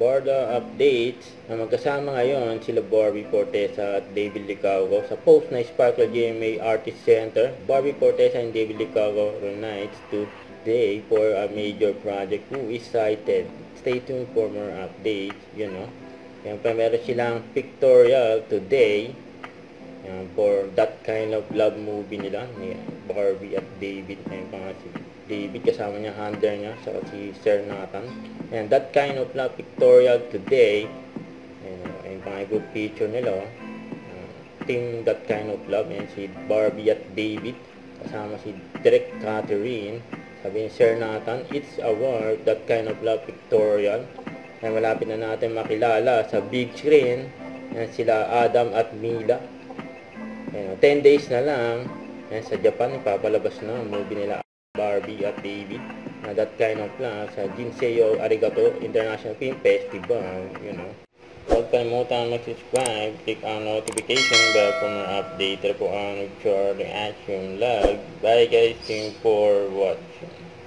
Borda updates na magkasama ngayon sila Barbie Fortesa at David Licago sa post na Sparkle GMA Artist Center. Barbie Fortesa and David Licago reunites today for a major project. Who is cited? Stay tuned for more updates, Yan pa, meron silang pictorial today for that kind of love movie nila ni Barbie at David. Ayun pa nga si David, kasama niya handler niya, saka si Sir Nathan. And that kind of love pictorial today. Ayun pa nga group picture nila. Team that kind of love. And si Barbie at David, kasama si Direk Catherine. Sabi ni Sir Nathan, it's a war, that kind of love pictorial. Ay malapit na natin makilala sa big screen. Yan sila Adam at Mila. 10 days na lang. Yan, sa Japan, ipapalabas na ang movie nila Barbie at David. That kind of love sa Jinseo Arigato International Film Festival. Huwag kalimutan mag-subscribe. Click ang notification bell for more update. Ito po ang Charlie Action Vlog. Bye guys. Thank you for watching.